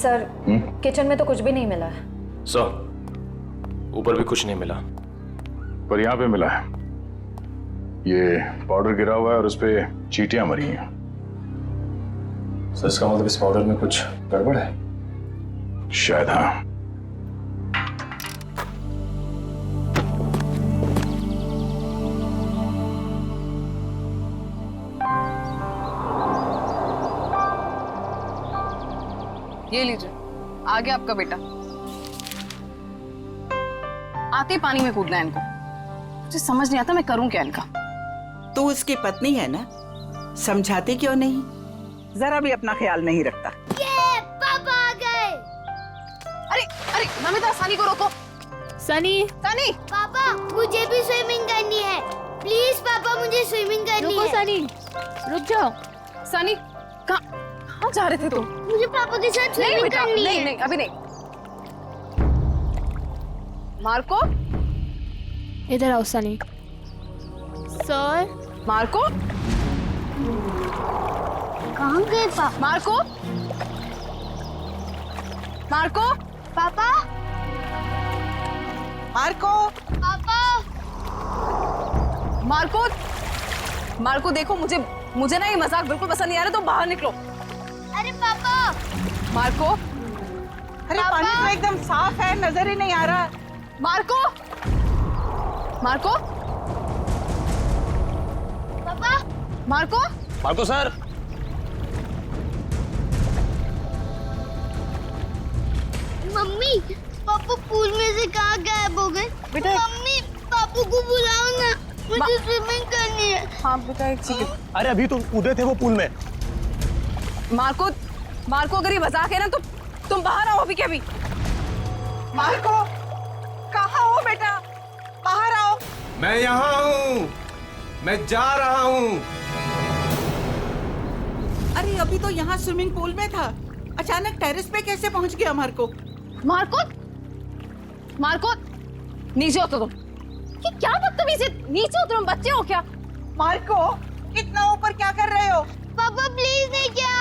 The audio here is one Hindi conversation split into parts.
सर किचन में तो कुछ भी नहीं मिला है। सर ऊपर भी कुछ नहीं मिला, पर यहाँ पे मिला है। ये पाउडर गिरा हुआ है और उस पे चींटियां मरी हैं। सर इसका मतलब इस पाउडर में कुछ गड़बड़ है? शायद हाँ। ये लीजिए, आ गया आपका बेटा। आते ही पानी में कूदना है इनको। मुझे समझ नहीं आता मैं करूं क्या इनका। तू उसकी पत्नी है ना, समझाती क्यों नहीं? जरा भी अपना ख्याल नहीं रखता। ये पापा आ गए। अरे अरे नमिता, सनी को रोको। सनी सनी पापा मुझे भी स्विमिंग करनी है, प्लीज पापा मुझे स्विमिंग करनी रुको है। सनी, रुक जाओ। सनी कहाँ जा रहे थे तुम? मुझे पापा के साथ नहीं स्विमिंग बेटा, करनी नहीं है। नहीं अभी नहीं। मार्को, इधर आओ सनी। सर मार्को, कहाँ गए पापा? मार्को, मार्को, पापा मार्को, पापा मार्को, मार्को देखो, मुझे ना ये मजाक बिल्कुल पसंद नहीं आ रहा, तो बाहर निकलो। अरे पापा। मार्को, अरे पानी तो एकदम साफ है, नजर ही नहीं आ रहा। मार्को, मार्को, पापा मार्को, मार्को सर। मम्मी, पापा पूल में से कहाँ गायब हो गए? बेटा मम्मी पापू को बुलाओ ना, मुझे स्विमिंग करनी है। हाँ बेटा एक सेकंड। अरे अभी तो कूदे थे वो पूल में। मार्को, मार्को अगर ये मजाक है ना तो तुम बाहर आओ अभी के अभी। मार्को, कहाँ हो बेटा? बाहर आओ। मैं यहाँ हूँ, मैं जा रहा हूँ। अरे अभी तो यहाँ स्विमिंग पूल में था, अचानक टेरेस पे कैसे पहुँच गया मार्को? मार्को, मार्को नीचे उतरो तुम। ये क्या बदतमीजी, नीचे उतरो, बच्चे हो क्या? मार्को, इतना ऊपर क्या कर रहे हो? पापा प्लीज नहीं क्या?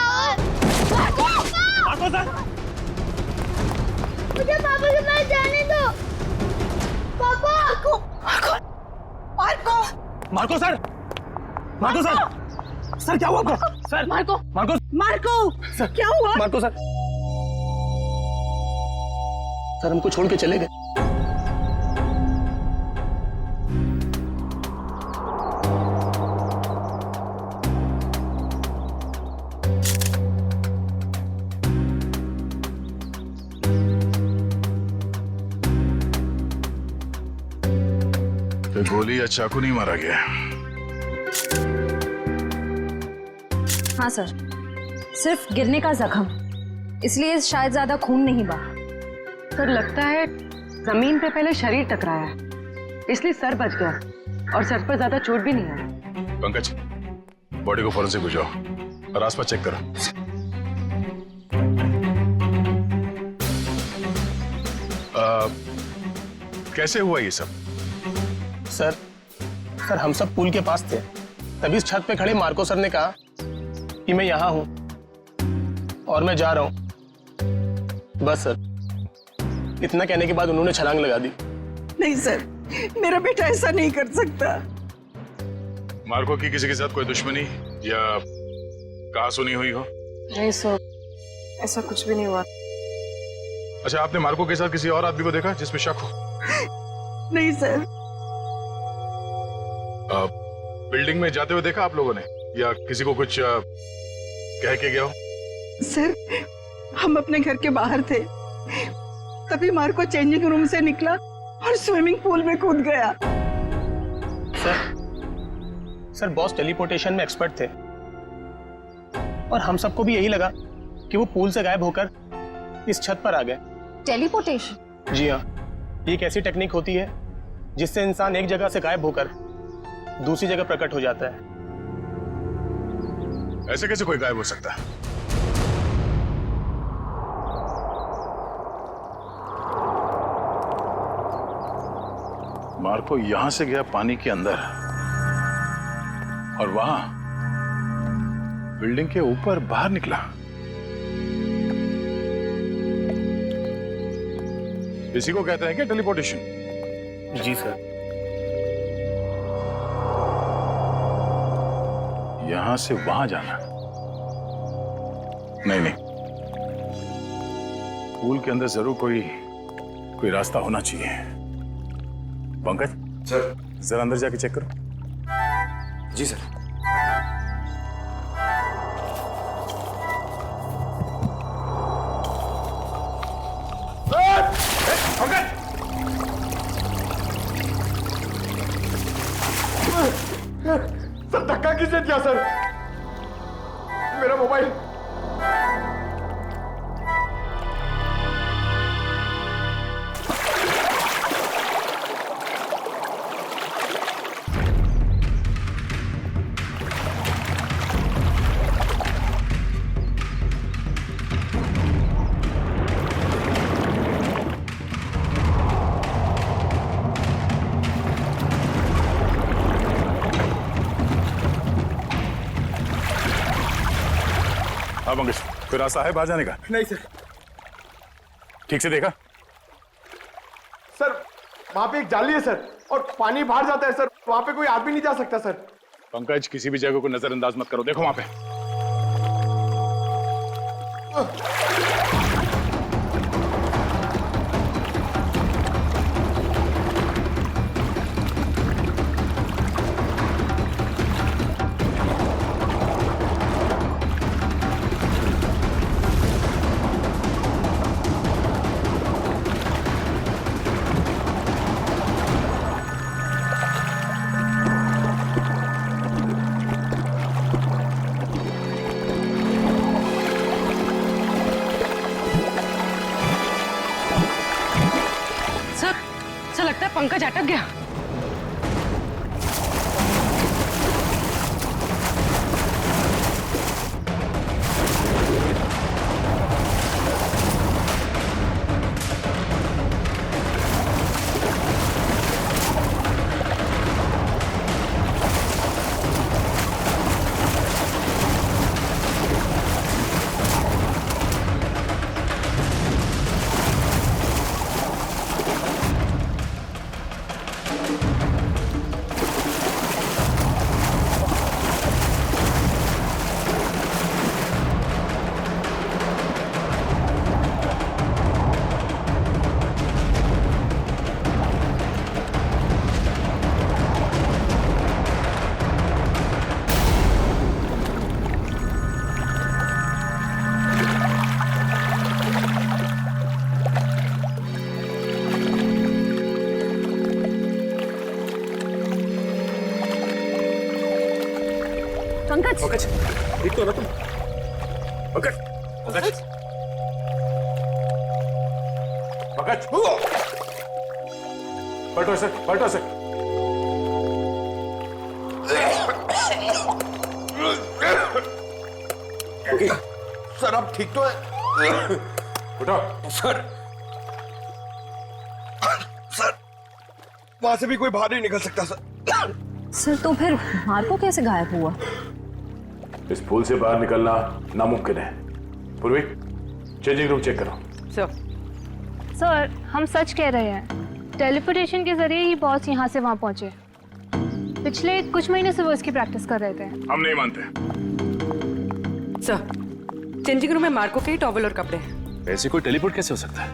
Marco, Marco sir. मुझे पापा के पास जाने दो। पापा Marco, Marco, Marco sir, Marco sir, sir क्या हुआ आपको? सर मार्को, मार्को, मार्को, क्या हुआ? मार्को सर, सर हमको छोड़ के चले गए। तो गोली या चाकू नहीं मारा गया? हाँ सर, सिर्फ गिरने का जख्म, इसलिए शायद ज्यादा खून नहीं बहा। सर लगता है जमीन पे पहले शरीर टकराया है, इसलिए सर बच गया और सर पर ज्यादा चोट भी नहीं आई। पंकज, बॉडी को फॉरेंसिक भिजवाओ और आसपास चेक करो। कैसे हुआ ये सब? सर हम सब पूल के पास थे, तभी इस छत पे खड़े मार्को सर ने कहा कि मैं यहाँ हूँ और मैं जा रहा हूँ। बस सर, इतना कहने के बाद उन्होंने छलांग लगा दी। नहीं सर, मेरा बेटा ऐसा नहीं कर सकता। मार्को की किसी के साथ कोई दुश्मनी या कहा सुनी हुई हो? नहीं सर, ऐसा कुछ भी नहीं हुआ। अच्छा, आपने मार्को के साथ किसी और आदमी को देखा जिसमें शक हो? नहीं सर। बिल्डिंग में जाते हुए देखा आप लोगों ने, या किसी को कुछ कह के गया हो? सर, हम अपने घर के बाहर थे, तभी मार्को चेंजिंग रूम से निकला और स्विमिंग पूल में कूद गया। सर बॉस टेलीपोर्टेशन में एक्सपर्ट थे और हम सबको भी यही लगा कि वो पूल से गायब होकर इस छत पर आ गए। टेलीपोर्टेशन? जी हाँ, ये एक ऐसी टेक्निक होती है जिससे इंसान एक जगह से गायब होकर दूसरी जगह प्रकट हो जाता है। ऐसे कैसे कोई गायब हो सकता है? मार्को यहां से गया पानी के अंदर और वहां बिल्डिंग के ऊपर बाहर निकला। इसी को कहते हैं कि टेलीपोर्टेशन। जी सर। यहां से वहां जाना? नहीं नहीं, पूल के अंदर जरूर कोई रास्ता होना चाहिए। पंकज सर। जरा अंदर जाके चेक करो। जी सर। सर धक्का किसने दिया सर? मेरा मोबाइल। हाँ पंकज, कोई रास्ता है बाहर जाने का? नहीं सर। ठीक से देखा? सर वहां पे एक जाली है सर, और पानी बाहर जाता है सर, वहां पे कोई आदमी नहीं जा सकता सर। पंकज, किसी भी जगह को नजरअंदाज मत करो, देखो वहां पे। सर लगता है पंकज अटक गया। पंकज, पंकज ठीक तो ना तुम? पंकज, पंकज, पंकज, पलटो सर, पलटो सर। सर आप ठीक तो है? उठो। सर सर वहां से भी कोई बाहर नहीं निकल सकता सर। सर तो फिर मार्को कैसे गायब हुआ? इस पुल से बाहर निकलना नामुमकिन है। पूर्वी, चेंजिंग रूम चेक करो। सर हम सच कह रहे हैं, टेलीपोर्टेशन के जरिए ही बॉस यहाँ से वहाँ पहुँचे। पिछले कुछ महीने से वो इसकी प्रैक्टिस कर रहे थे। हम नहीं मानते। सर चेंजिंग रूम में मार्को के ही टॉवल और कपड़े हैं। ऐसे कोई टेलीपोर्ट कैसे हो सकता है?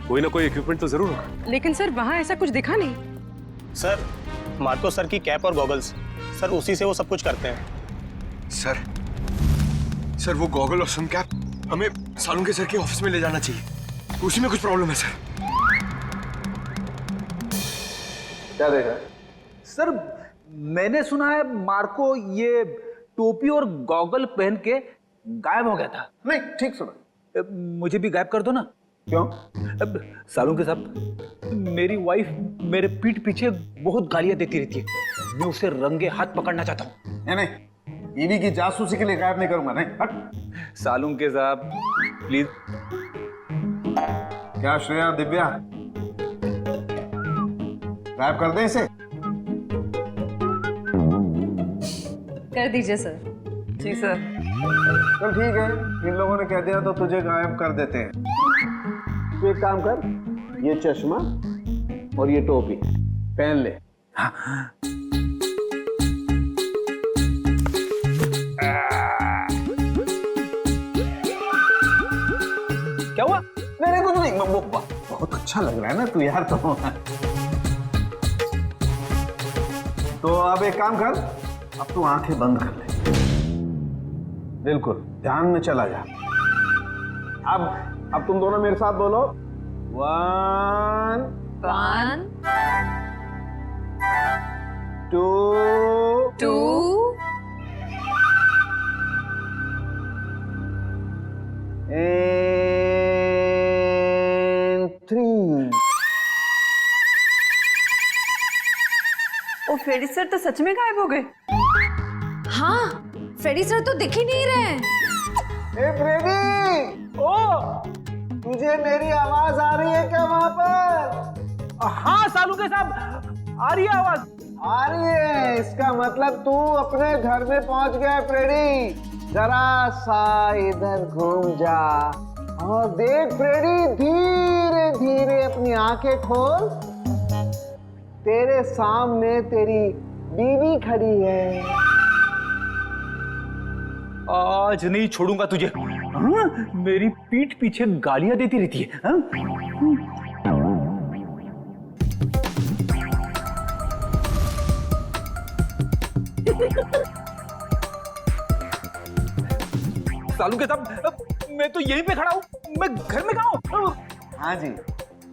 कोई ना कोई इक्विपमेंट तो जरूर होगा। लेकिन सर वहाँ ऐसा कुछ दिखा नहीं। सर मार्को सर की कैप और गॉगल्स, सर उसी से वो सब कुछ करते हैं। सर वो गॉगल और सन कैप हमें सालुंके सर के ऑफिस में ले जाना चाहिए, उसी में कुछ प्रॉब्लम है सर। क्या देख रहे हैं? सर मैंने सुना है मार्को ये टोपी और गॉगल पहन के गायब हो गया था। नहीं ठीक सुना। मुझे भी गायब कर दो ना। क्यों? अब सालुंके साहब, मेरी वाइफ मेरे पीठ पीछे बहुत गालियां देती रहती है, मैं उसे रंगे हाथ पकड़ना चाहता हूँ। नहीं, बीवी की जासूसी के लिए गायब नहीं करूंगा। नहीं हट। सालुंके साहब प्लीज। क्या श्रेया, दिव्या, गायब कर दें इसे? कर दीजिए सर। जी सर। चल ठीक है, इन लोगों ने कह दिया तो तुझे गायब कर देते हैं। तू एक काम कर, ये चश्मा और ये टोपी पहन ले। क्या हुआ? मेरे कुछ नहीं, बहुत अच्छा लग रहा है ना तू यार। तो अब एक काम कर, अब तू आंखें बंद कर ले, बिल्कुल ध्यान में चला जा। अब तुम दोनों मेरे साथ बोलो, 1 2 and 3। ओ फ्रेडी सर तो सच में गायब हो गए। हाँ, फ्रेडी सर तो दिख ही नहीं रहे। ए फ्रेडी, ओ तुझे मेरी आवाज आ रही है क्या वहां पर? हाँ सालू के साहब, आ रही है आवाज। आ रही है, इसका मतलब तू अपने घर में पहुंच गया है फ्रेडी। जरा सा इधर घूम जा और देख फ्रेडी, धीरे धीरे अपनी आंखें खोल। तेरे सामने तेरी बीवी खड़ी है। आज नहीं छोड़ूंगा तुझे। हाँ? मेरी पीठ पीछे गालियां देती रहती है। हाँ? सालू के साहब, मैं तो यहीं पे खड़ा हूँ, मैं घर में कहाँ हूँ? हाँ जी,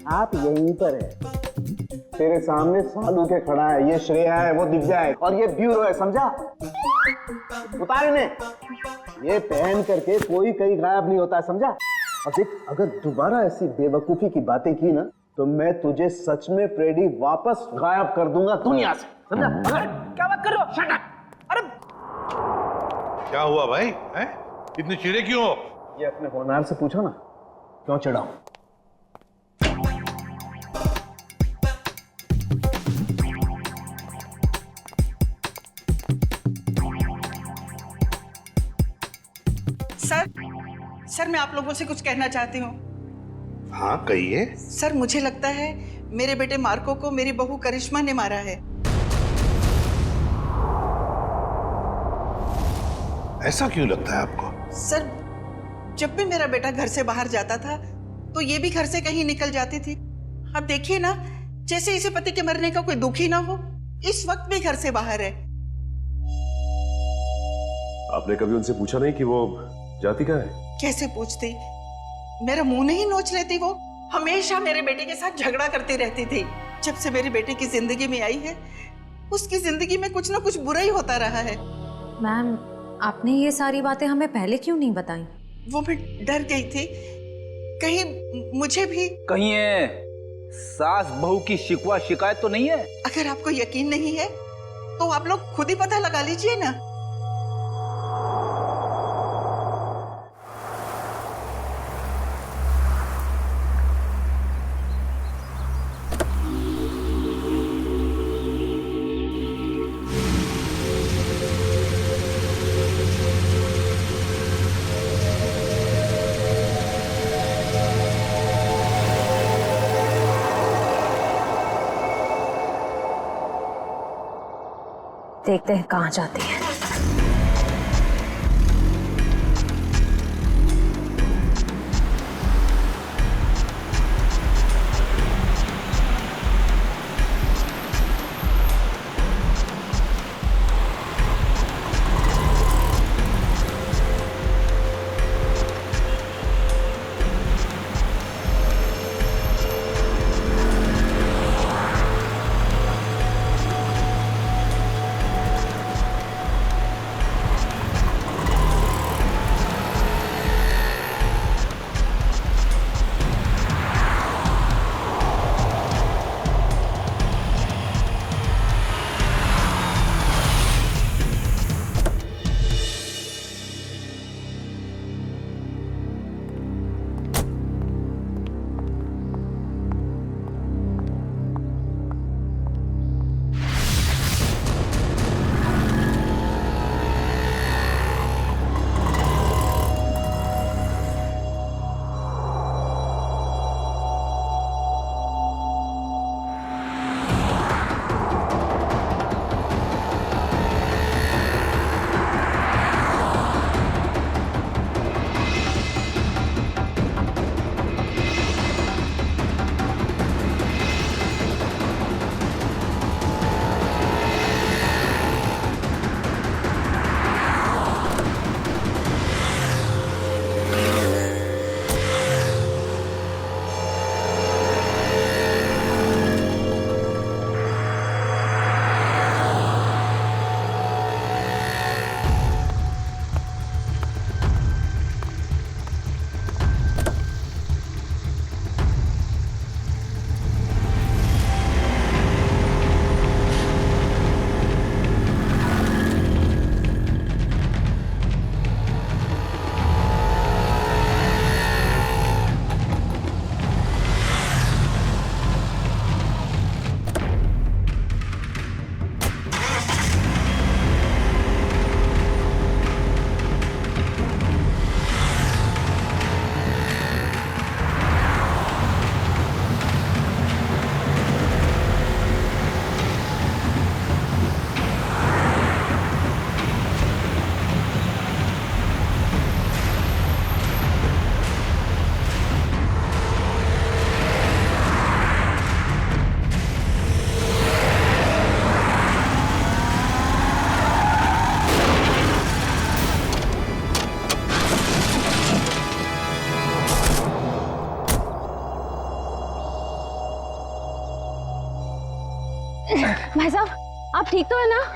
आप यहीं पर है। तेरे सामने सालू के खड़ा है, ये श्रेया है, वो दिव्या है और ये ब्यूरो है, समझा? उतार इन्हें। ये पहन करके कोई कहीं गायब नहीं होता है, समझा? और देख, अगर दोबारा ऐसी बेवकूफी की बातें की ना, तो मैं तुझे सच में फ्रेडी वापस गायब कर दूंगा दुनिया से, समझा? क्या बात कर रहे हो? Shut up! अरे क्या हुआ भाई? हैं? इतने चिड़े क्यों हो? ये अपने होनहार से पूछो ना, क्यों चिढ़ा हूं? सर मैं आप लोगों से कुछ कहना चाहती हूँ। हाँ कहिए। सर मुझे लगता है मेरे बेटे मार्को को मेरी बहू करिश्मा ने मारा है। ऐसा क्यों लगता है आपको? सर जब भी मेरा बेटा घर से बाहर जाता था तो ये भी घर से कहीं निकल जाती थी। अब देखिए ना, जैसे इसे पति के मरने का कोई दुख ही ना हो, इस वक्त भी घर से बाहर है। आपने कभी उनसे पूछा नहीं कि वो जाती कहाँ है? कैसे पूछती? मेरा मुंह नहीं नोच लेती वो। हमेशा मेरे बेटे के साथ झगड़ा करती रहती थी। जब से मेरी बेटी की जिंदगी में आई है, उसकी जिंदगी में कुछ ना कुछ बुरा ही होता रहा है। मैम, आपने ये सारी बातें हमें पहले क्यों नहीं बताई? वो मैं डर गई थी, कहीं मुझे भी। कहीं है सास बहू की शिकवा शिकायत तो नहीं है? अगर आपको यकीन नहीं है तो आप लोग खुद ही पता लगा लीजिए ना। देखते हैं कहाँ जाती है।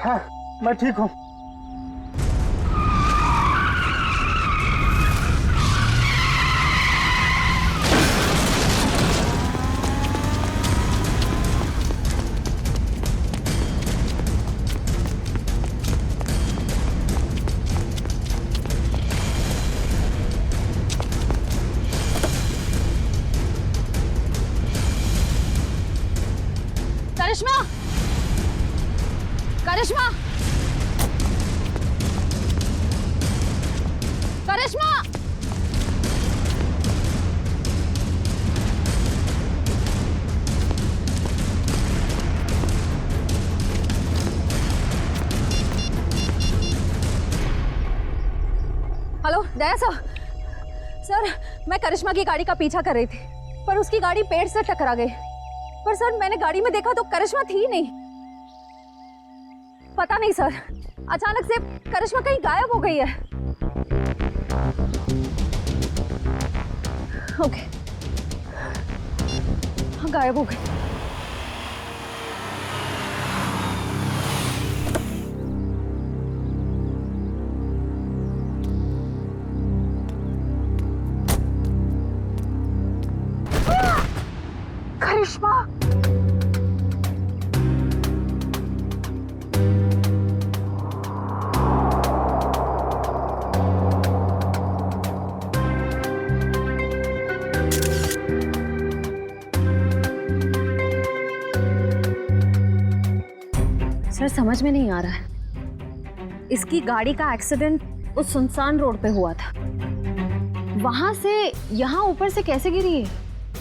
हाँ मैं ठीक हूँ। करिश्मा, करिश्मा, करिश्मा, हेलो दया सर। सर मैं करिश्मा की गाड़ी का पीछा कर रही थी पर उसकी गाड़ी पेड़ से टकरा गई। पर सर मैंने गाड़ी में देखा तो करिश्मा थी नहीं। पता नहीं सर, अचानक से करिश्मा कहीं गायब हो गई है। ओके, हाँ गायब हो गई। करिश्मा, सर समझ में नहीं आ रहा है, इसकी गाड़ी का एक्सीडेंट उस सुनसान रोड पे हुआ था, वहां से यहाँ ऊपर से कैसे गिरी है?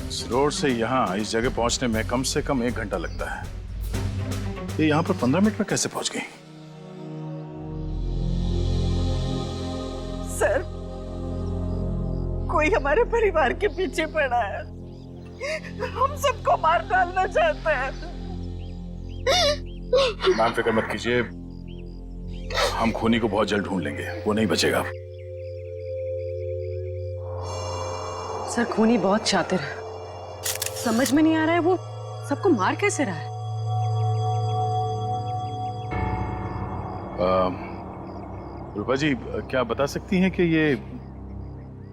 इस रोड से यहाँ इस जगह पहुंचने में कम से कम 1 घंटा लगता है। ये यहाँ पर 15 मिनट में कैसे पहुंच गई? सर कोई हमारे परिवार के पीछे पड़ा है, हम सबको मार डालना चाहता है। मैम फिक्र मत कीजिए, हम खूनी को बहुत जल्द ढूंढ लेंगे, वो नहीं बचेगा। सर खूनी बहुत शातिर है, समझ में नहीं आ रहा है वो सबको मार कैसे रहा है। रूपा जी क्या बता सकती हैं कि ये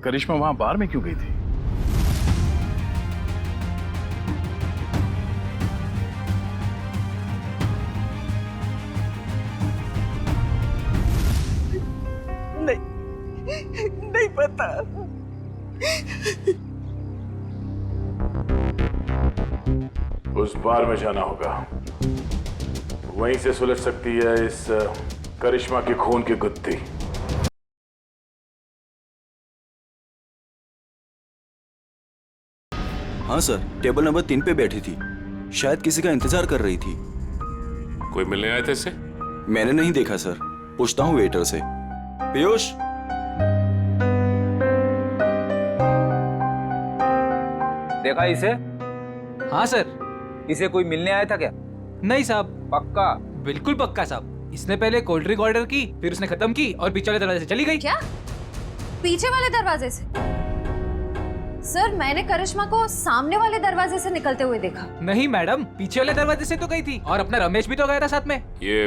करिश्मा वहां बार में क्यों गई थी? नहीं पता। उस बार में जाना होगा, वहीं से सुलझ सकती है इस करिश्मा के खून की गुत्थी। हाँ सर, टेबल नंबर 3 पे बैठी थी, शायद किसी का इंतजार कर रही थी। कोई मिलने आए थे इससे? मैंने नहीं देखा सर, पूछता हूँ वेटर से। पीयूष, देखा इसे? हाँ सर। इसे कोई मिलने आया था क्या? नहीं साहब। पक्का? बिल्कुल पक्का साहब। इसने पहले कोल्ड ड्रिंक ऑर्डर की, फिर उसने खत्म की और पीछे वाले दरवाजे से चली गई। क्या? पीछे वाले दरवाजे से? सर मैंने करिश्मा को सामने वाले दरवाजे से निकलते हुए देखा। नहीं मैडम, पीछे वाले दरवाजे से तो गई थी, और अपना रमेश भी तो गया था साथ में। ये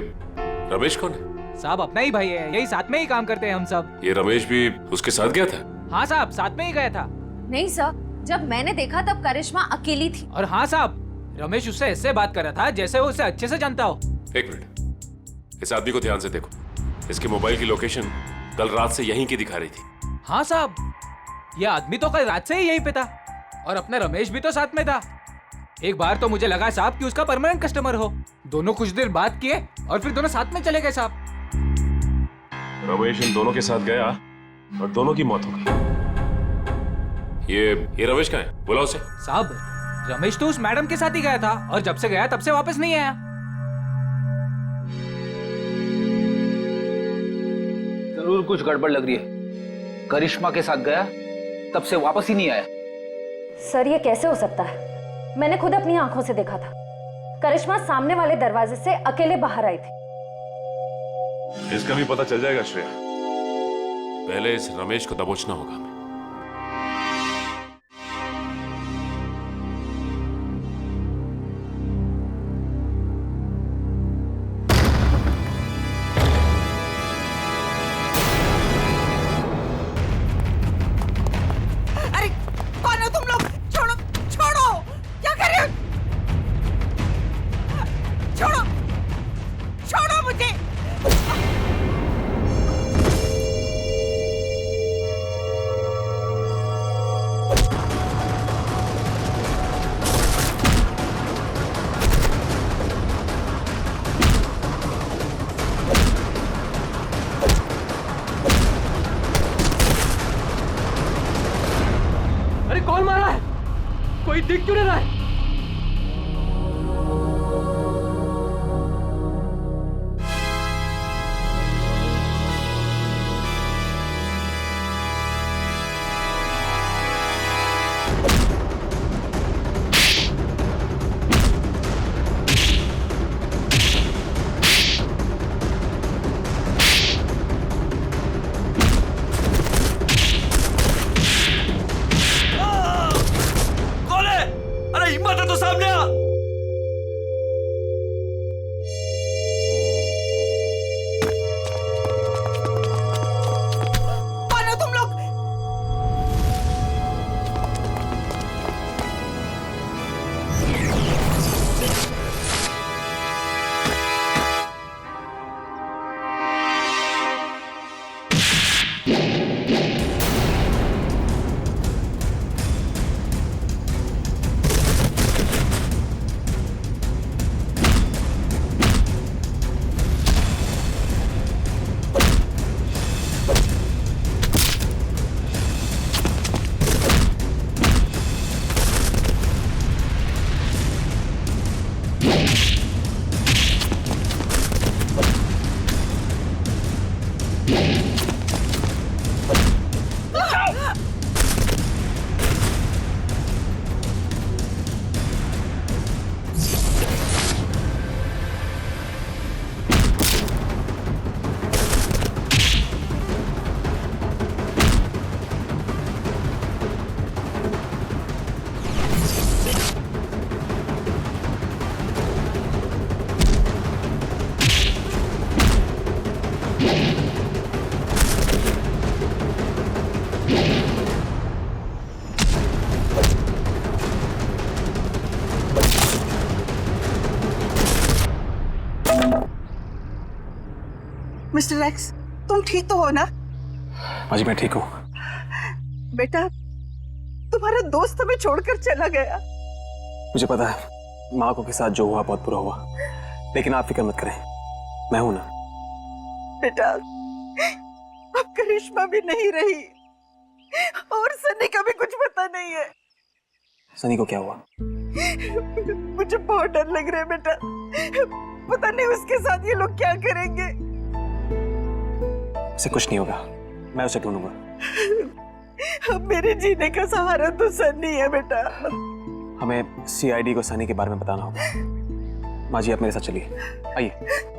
रमेश कौन है? साहब अपना ही भाई है, यही साथ में ही काम करते हैं हम सब। ये रमेश भी उसके साथ गया था? हाँ साहब, साथ में ही गया था। नहीं सर, जब मैंने देखा तब करिश्मा अकेली थी। और हाँ साहब, रमेश उससे ऐसे बात कर रहा था जैसे वो उसे अच्छे से जानता हो। 1 मिनट, इस आदमी को ध्यान से देखो। इसके मोबाइल की लोकेशन कल रात से यहीं की दिखा रही थी। हाँ साहब, ये आदमी तो कल रात से ही यहीं पे था, और अपना रमेश भी तो साथ में था। एक बार तो मुझे लगा साहब कि उसका परमानेंट कस्टमर हो। दोनों कुछ देर बात किए और फिर दोनों साथ में चले गए साहब। रमेश इन दोनों के साथ गया और दोनों की मौत हो गई। ये रमेश कहाँ है? बुलाओ उसे। साहब रमेश तो उस मैडम के साथ ही गया था, और जब से गया तब से वापस नहीं आया। जरूर कुछ गड़बड़ लग रही है। करिश्मा के साथ गया, तब से वापस ही नहीं आया। सर ये कैसे हो सकता है? मैंने खुद अपनी आंखों से देखा था, करिश्मा सामने वाले दरवाजे से अकेले बाहर आई थी। इसका भी पता चल जाएगा श्रेया। पहले इस रमेश को दबोचना होगा हमें। दिख क्यों नहीं रहा है? मिस्टर एक्स, तुम ठीक तो हो ना? माँ जी मैं ठीक हूँ। बेटा, तुम्हारा दोस्त हमें छोड़कर चला गया। मुझे पता है माँ को के साथ जो हुआ बहुत बुरा हुआ, लेकिन आप फिक्र मत करें, मैं हूं ना। बेटा, अब करिश्मा भी नहीं रही और सनी का भी कुछ पता नहीं है। सनी को क्या हुआ? मुझे बहुत डर लग रहा है बेटा, पता नहीं उसके साथ ये लोग क्या करेंगे। उसे कुछ नहीं होगा, मैं उसे ढूंढूंगा। अब मेरे जीने का सहारा तो सनी है बेटा। हमें सीआईडी को सनी के बारे में बताना होगा। माँ जी आप मेरे साथ चलिए, आइए।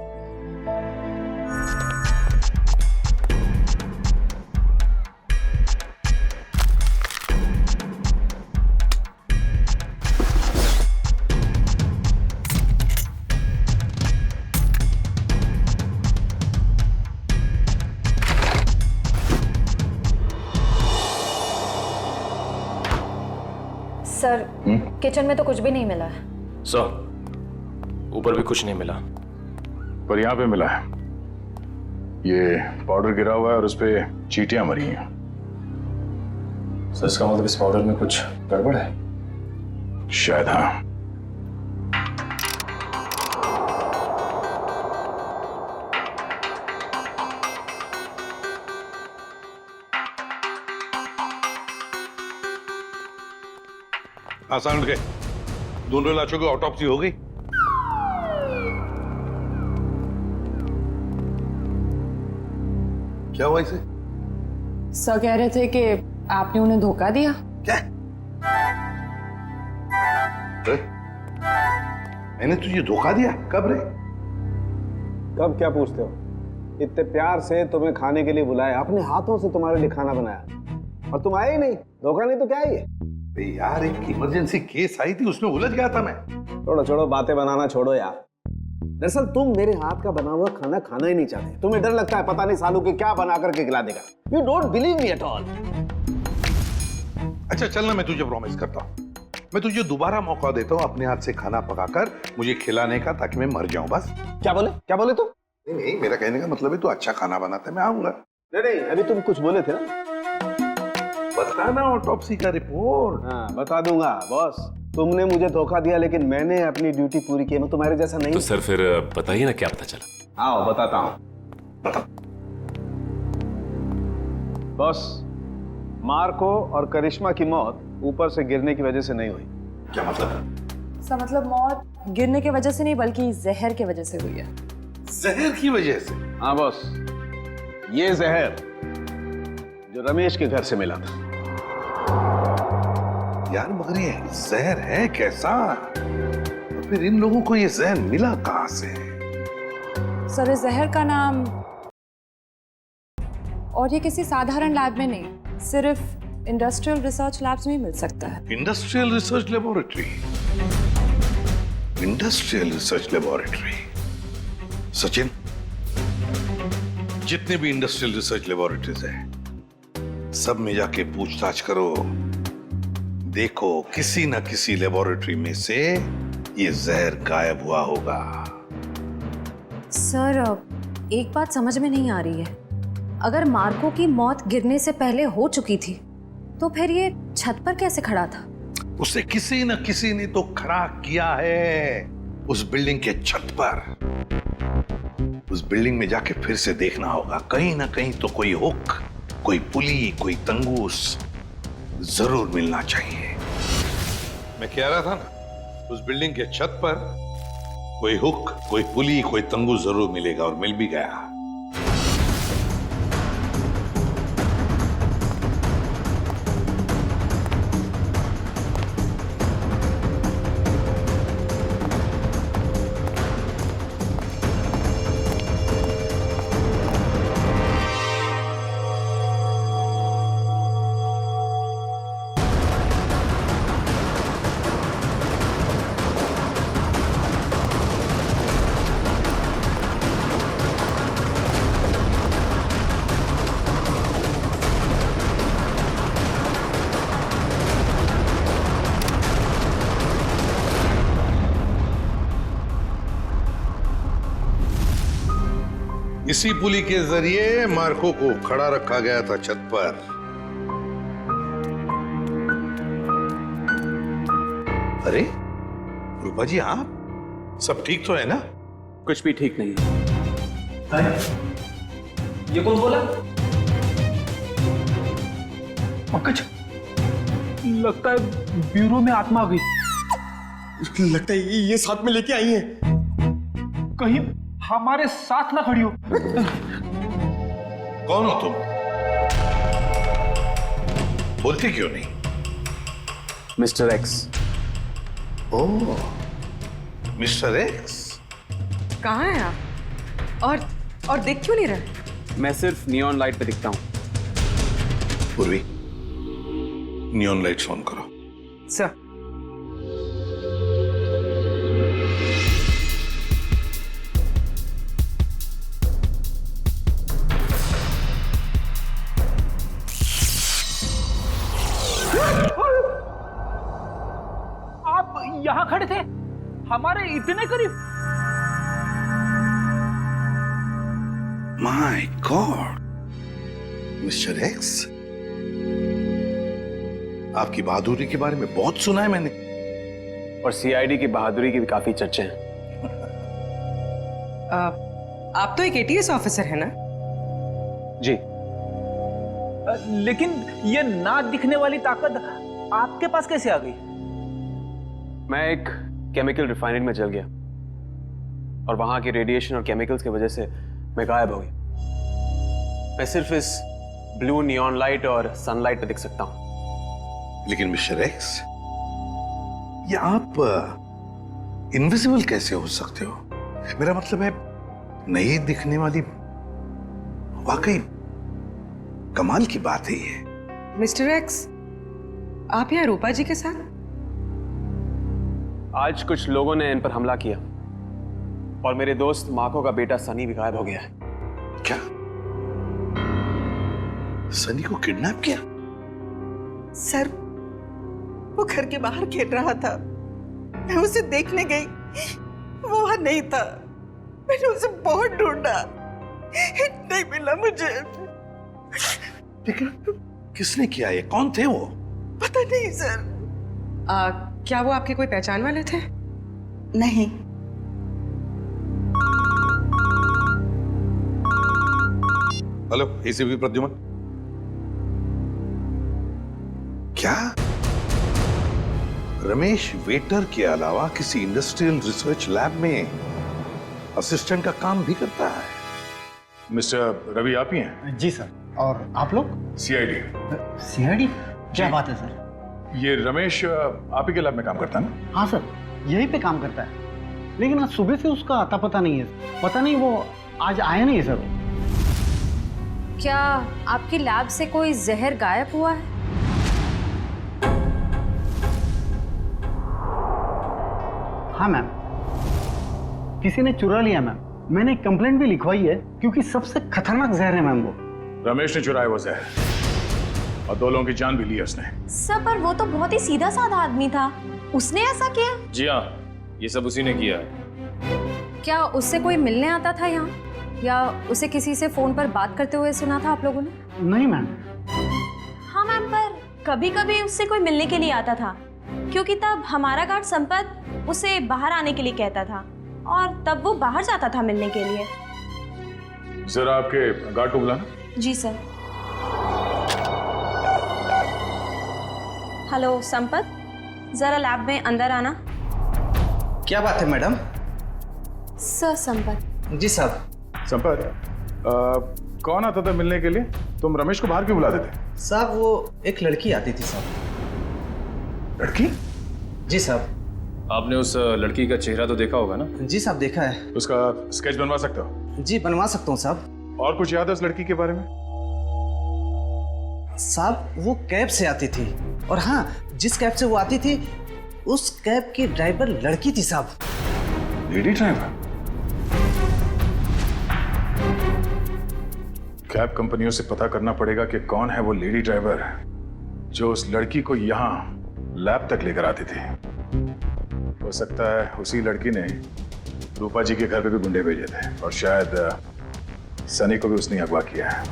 सर किचन में तो कुछ भी नहीं मिला है। सर ऊपर भी कुछ नहीं मिला, पर यहाँ पे मिला है। ये पाउडर गिरा हुआ है और उस पे चींटियां मरी हैं। सर इसका मतलब इस पाउडर में कुछ गड़बड़ है? शायद हाँ। आसान उठ गए, दोनों लाशों की ऑटोप्सी हो गई। क्या हुआ इसे? सर कह रहे थे कि आपने उन्हें धोखा दिया। क्या? मैंने तुझे धोखा दिया? कब रे? कब क्या पूछते हो? इतने प्यार से तुम्हें खाने के लिए बुलाया, अपने हाथों से तुम्हारे लिए खाना बनाया और तुम आए ही नहीं। धोखा नहीं तो क्या है ये? यार एक इमरजेंसी केस आई थी, उसमें उलझ गया था मैं। छोड़ो बातें बनाना छोड़ो यार। दरअसल तुम मेरे हाथ का बना हुआ खाना खाना ही नहीं चाहते। तुम्हें डर लगता है पता नहीं सालू के क्या बना करके खिला देगा। You don't believe me at all. अच्छा चल ना, मैं तुझे प्रॉमिस करता हूँ, मैं तुझे दोबारा मौका देता हूँ अपने हाथ से खाना पकाकर मुझे खिलाने का, ताकि मैं मर जाऊं बस। क्या बोले तुम? नहीं, मेरा कहने का मतलब है तू अच्छा खाना बनाता है, मैं आऊंगा। नहीं, अभी तुम कुछ बोले थे ना। बताना ऑटोप्सी का रिपोर्ट। हाँ बता दूंगा बॉस। तुमने मुझे धोखा दिया लेकिन मैंने अपनी ड्यूटी पूरी की। मैं तुम्हारे जैसा नहीं। तो सर फिर बताइए ना क्या पता चला। आओ बताता हूँ। बॉस, मार्को और करिश्मा की मौत ऊपर से गिरने की वजह से नहीं हुई। क्या मतलब? इसका मतलब मौत गिरने की वजह से नहीं बल्कि जहर की वजह से हुई है। जहर की वजह से? हाँ बॉस, ये जहर जो रमेश के घर से मिला था। यार मगर ये जहर है कैसा? तो फिर इन लोगों को ये जहर मिला कहां से? सर, इस जहर का नाम, और ये किसी साधारण लैब में नहीं, सिर्फ इंडस्ट्रियल रिसर्च लैब्स में ही मिल सकता है। Industrial research laboratory? Industrial research laboratory? Sachin, जितने भी इंडस्ट्रियल रिसर्च लेबोरेटरीज हैं, सब में जाके पूछताछ करो। देखो किसी न किसी लेबोरेटरी में से ये जहर गायब हुआ होगा। सर, एक बात समझ में नहीं आ रही है। अगर मार्को की मौत गिरने से पहले हो चुकी थी तो फिर ये छत पर कैसे खड़ा था? उसे किसी न किसी ने तो खड़ा किया है उस बिल्डिंग के छत पर। उस बिल्डिंग में जाके फिर से देखना होगा, कहीं ना कहीं तो कोई हुक, कोई पुली, कोई तंगूस जरूर मिलना चाहिए। मैं कह रहा था ना, उस बिल्डिंग के छत पर कोई हुक, कोई पुली, कोई तंगूस जरूर मिलेगा, और मिल भी गया। इसी पुली के जरिए मार्को को खड़ा रखा गया था छत पर। अरे रूपा जी, आप सब ठीक तो है ना? कुछ भी ठीक नहीं है। ये कौन बोला? पंकज, लगता है ब्यूरो में आत्मा आ गई। लगता है ये साथ में लेके आई है। कहीं हमारे साथ ना खड़ी हो। कौन हो तुम? बोलते क्यों नहीं? Mister X. Oh, mister X. कहाँ हैं आप? और देख क्यों नहीं रहे? मैं सिर्फ नियॉन लाइट पे दिखता हूँ। पूर्वी, नियॉन लाइट्स ऑन करो। सर। आप यहां खड़े थे, हमारे इतने करीब। माय गॉड, मिस्टर एक्स, आपकी बहादुरी के बारे में बहुत सुना है मैंने। और सीआईडी की बहादुरी की भी काफी चर्चे हैं। आप तो एक एटीएस ऑफिसर है ना? जी। लेकिन ये ना दिखने वाली ताकत आपके पास कैसे आ गई? मैं एक केमिकल रिफाइनरी में जल गया और वहां के रेडिएशन और केमिकल्स की वजह से मैं गायब हो गया। मैं सिर्फ इस ब्लू नियॉन लाइट और सनलाइट पे दिख सकता हूं। लेकिन मिस्टर एक्स, ये आप इनविजिबल कैसे हो सकते हो? मेरा मतलब है, नहीं दिखने वाली, वाकई कमाल की बात है ये। मिस्टर एक्स, आप यहाँ रूपा जी के साथ? आज कुछ लोगों ने इन पर हमला किया और मेरे दोस्त मार्को का बेटा सनी भी गायब हो गया है। क्या? सनी को किडनैप किया? सर, वो घर के बाहर खेल रहा था, मैं उसे देखने गई, वो वहां नहीं था। मैंने उसे बहुत ढूंढा, नहीं मिला मुझे। लेकिन किसने किया ये? कौन थे वो? पता नहीं सर। क्या वो आपके कोई पहचान वाले थे? नहीं। Hello, ACP Pradyuman. क्या रमेश वेटर के अलावा किसी इंडस्ट्रियल रिसर्च लैब में असिस्टेंट का काम भी करता है। मिस्टर रवि आप ही हैं? जी सर। और आप लोग? सीआईडी। सीआईडी? क्या बात है सर? ये रमेश आप ही के लैब में काम करता है ना? हाँ सर, यहीं पे काम करता है, लेकिन आज सुबह से उसका आता पता नहीं है। पता नहीं वो आज आया नहीं सर। क्या आपकी लैब से कोई जहर गायब हुआ है? हाँ मैम, किसी ने चुरा लिया मैम। मैंने कंप्लेंट भी लिखवाई है क्योंकि सबसे खतरनाक जहर है मैम वो। रमेश ने चुराया वो जहर और 2 लोगों की जान भी ली है उसने। सर पर वो तो बहुत ही सीधा साधा आदमी था, उसने ऐसा किया? जी हाँ, ये सब उसी ने किया है। क्या उससे कोई मिलने आता था यहाँ, या उसे किसी से फोन पर बात करते हुए सुना था आप लोगों ने? नहीं मैम। हाँ मैम, पर कभी कभी उससे कोई मिलने के लिए आता था, क्योंकि तब हमारा गार्ड संपत उसे बाहर आने के लिए कहता था और तब वो बाहर जाता था मिलने के लिए। जरा आपके गार्ड को बुलाना। जी सर। हेलो संपत, जरा लैब में अंदर आना। क्या बात है मैडम? सर संपत। जी साहब। संपत, कौन आता था मिलने के लिए? तुम रमेश को बाहर क्यों बुलाते थे? साहब वो एक लड़की आती थी साहब। लड़की? जी साहब। आपने उस लड़की का चेहरा तो देखा होगा ना? जी साहब, देखा है। उसका स्केच बनवा सकते हो? जी बनवा सकता हूँ साहब। और कुछ याद है उस लड़की के बारे में? साहब वो कैब से आती थी, और हाँ, जिस कैब से वो आती थी उस कैब की ड्राइवर लड़की थी साहब। Lady driver? कैब कंपनियों से पता करना पड़ेगा कि कौन है वो लेडी ड्राइवर जो उस लड़की को यहाँ लैब तक लेकर आती थी। हो सकता है उसी लड़की ने रूपा जी के घर पे भी गुंडे भेजे थे, और शायद सनी को भी उसने अगवा किया है।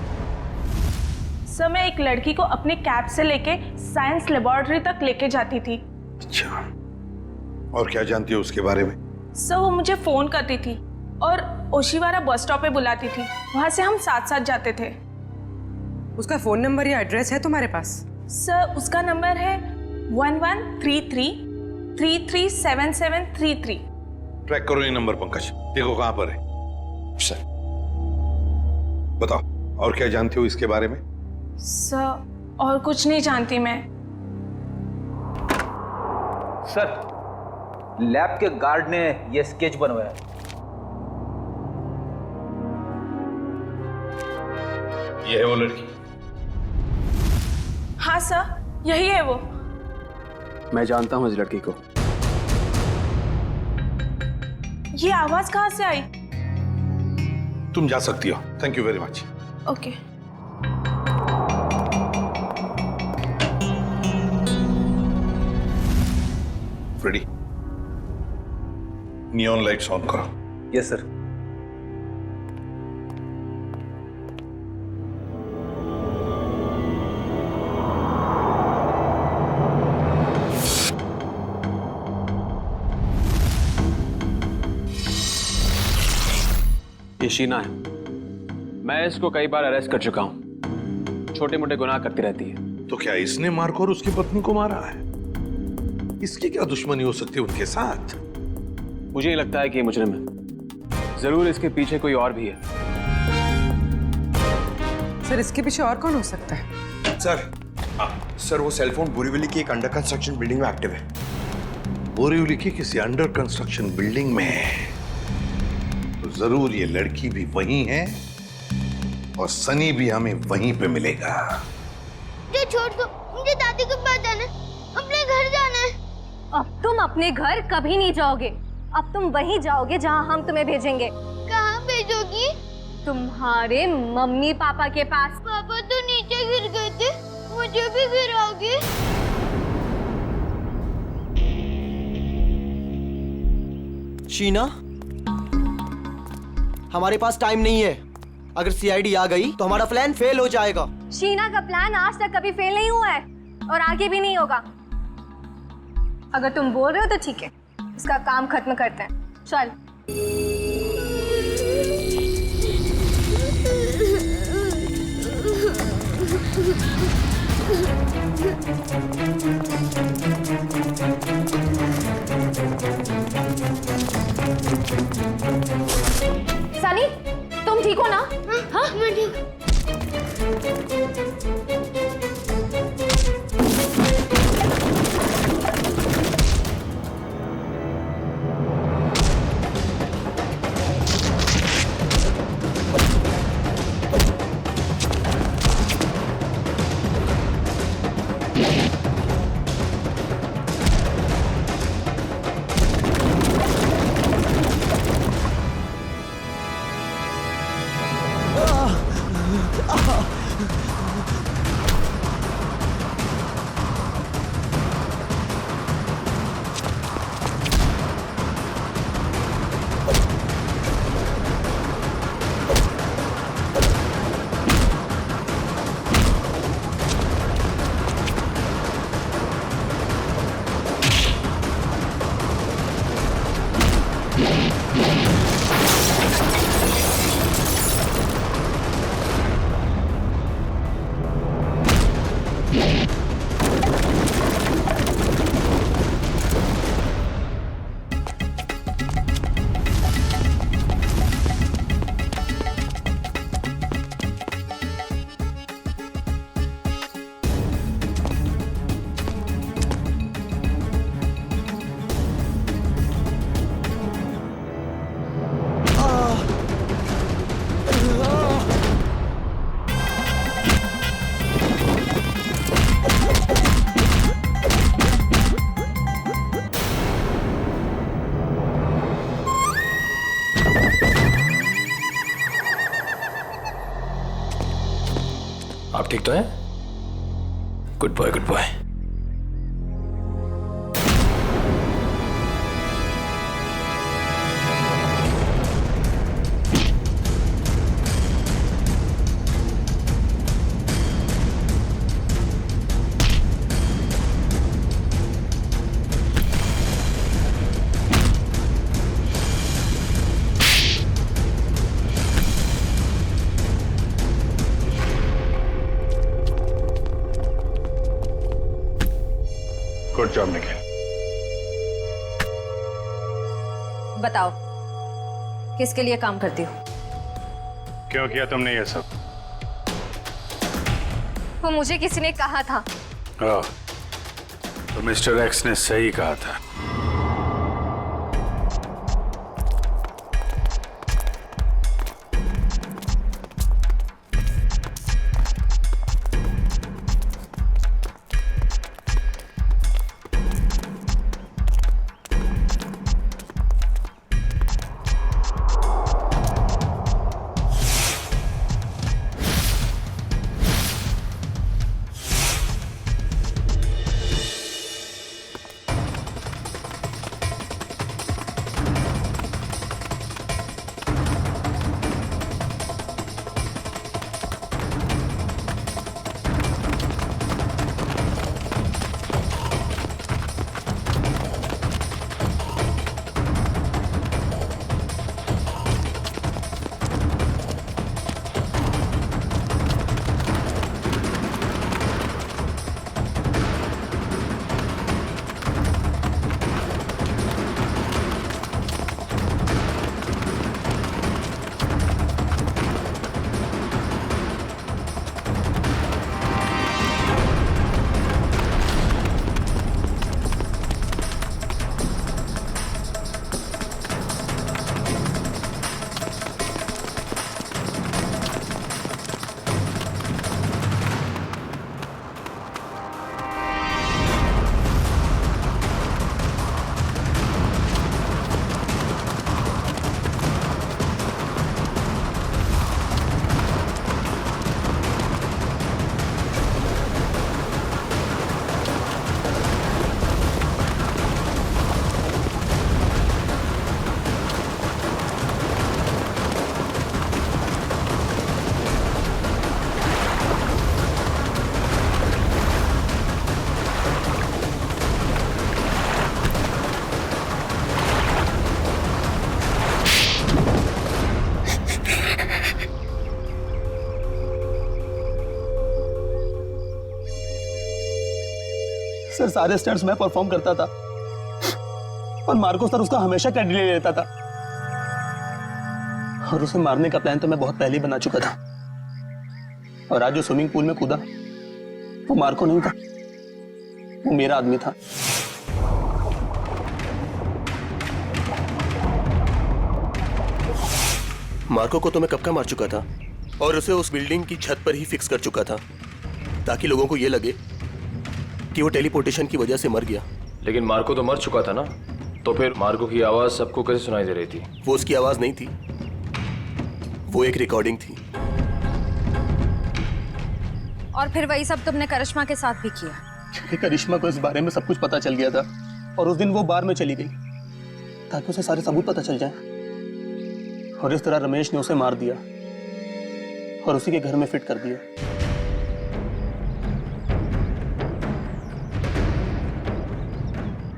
सर मैं एक लड़की को अपने कैब से लेके साइंस लेबोरेटरी तक लेके जाती थी। अच्छा, और क्या जानती हो उसके बारे में? सर वो मुझे फोन करती थी और ओशिवारा बस स्टॉप पे बुलाती थी, वहां से हम साथ साथ जाते थे। उसका फोन नंबर या एड्रेस है तुम्हारे पास? सर उसका नंबर है 1133337733। ट्रैक करो ये नंबर पंकज, देखो कहां पर है। सर बताओ, और क्या जानते हो इसके बारे में? सर और कुछ नहीं जानती मैं। सर लैब के गार्ड ने यह स्केच बनवाया। ये है वो लड़की? हाँ सर, यही है वो। मैं जानता हूं इस लड़की को। ये आवाज कहां से आई? तुम जा सकती हो। Thank you very much. Okay. Freddie, neon lights on करो। Yes sir. ये शीना है, मैं इसको कई बार अरेस्ट कर चुका हूं। छोटे मोटे गुनाह करती रहती है। तो क्या इसने मारकर उसकी पत्नी को मारा है? इसकी क्या दुश्मनी हो सकती है उनके साथ? मुझे नहीं लगता है कि ये मुजरिम है। जरूर इसके पीछे कोई और भी है। सर इसके पीछे और कौन हो सकता है? सर वो सेलफोन बोरीवली की एक अंडर कंस्ट्रक्शन बिल्डिंग में एक्टिव है। बोरीवली की किसी अंडर कंस्ट्रक्शन बिल्डिंग में है, तो जरूर ये लड़की भी वहीं है और सनी भी हमें वहीं पे मिलेगा। मुझे छोड़ दो, मुझे दादी के पास जाना है, अपने घर जाना है। अब तुम अपने घर कभी नहीं जाओगे, अब तुम वहीं जाओगे जहां हम तुम्हें भेजेंगे। कहाँ भेजोगी? तुम्हारे मम्मी पापा के पास। पापा तो नीचे गिर गए थे, मुझे भी गिराओगे? शीना, हमारे पास टाइम नहीं है। अगर सीआईडी आ गई तो हमारा प्लान फेल हो जाएगा। शीना का प्लान आज तक कभी फेल नहीं हुआ है और आगे भी नहीं होगा। अगर तुम बोल रहे हो तो ठीक है, इसका काम खत्म करते हैं। चल। आप ठीक तो हैं? Good boy, good boy. Good job Nikhil. बताओ किसके लिए काम करती हो? क्यों किया तुमने ये सब? वो मुझे किसी ने कहा था। तो मिस्टर एक्स ने सही कहा था। सर सारे स्टंट्स मैं परफॉर्म करता था और मार्को सर उसका हमेशा क्रेडिट ले लेता था और उसे मारने का प्लान तो मैं बहुत पहले ही बना चुका था। और आज जो स्विमिंग पूल में कूदा वो मार्को नहीं था, वो मेरा आदमी था। मार्को को तो मैं कब का मार चुका था और उसे उस बिल्डिंग की छत पर ही फिक्स कर चुका था ताकि लोगों को यह लगे कि वो टेलीपोर्टेशन की वजह से मर गया। लेकिन मार्को तो मर चुका था ना, तो फिर मार्को की आवाज सबको कैसे सुनाई दे रही थी? वो उसकी आवाज नहीं थी, वो एक रिकॉर्डिंग थी और फिर वही सब तुमने करिश्मा के साथ भी किया। क्योंकि करिश्मा को इस बारे में सब कुछ पता चल गया था और उस दिन वो बार में चली गई ताकि उसे सारे सबूत पता चल जाए। और इस तरह रमेश ने उसे मार दिया और उसी के घर में फिट कर दिया।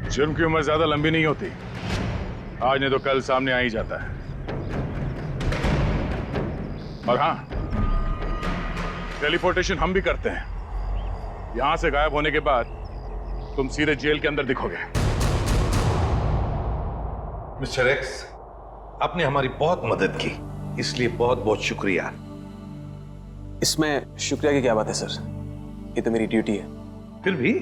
जुर्म की उम्र ज्यादा लंबी नहीं होती, आज नहीं तो कल सामने आ ही जाता है। और हाँ, टेलीपोर्टेशन हम भी करते हैं। यहां से गायब होने के बाद तुम सीधे जेल के अंदर दिखोगे। मिस्टर एक्स, आपने हमारी बहुत मदद की, इसलिए बहुत बहुत शुक्रिया। इसमें शुक्रिया की क्या बात है सर, ये तो मेरी ड्यूटी है। फिर भी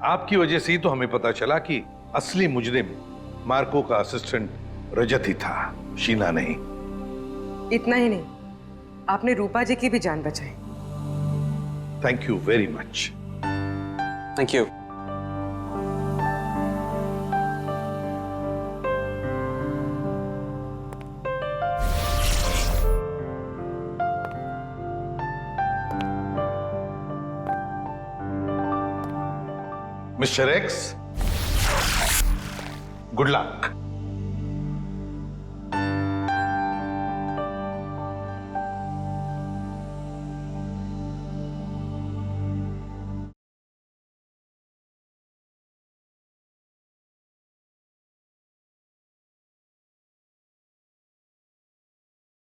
आपकी वजह से ही तो हमें पता चला कि असली मुजरिम मार्को का असिस्टेंट रजत ही था, शीना नहीं। इतना ही नहीं, आपने रूपा जी की भी जान बचाई। Thank you very much. Thank you. Mister x, good luck.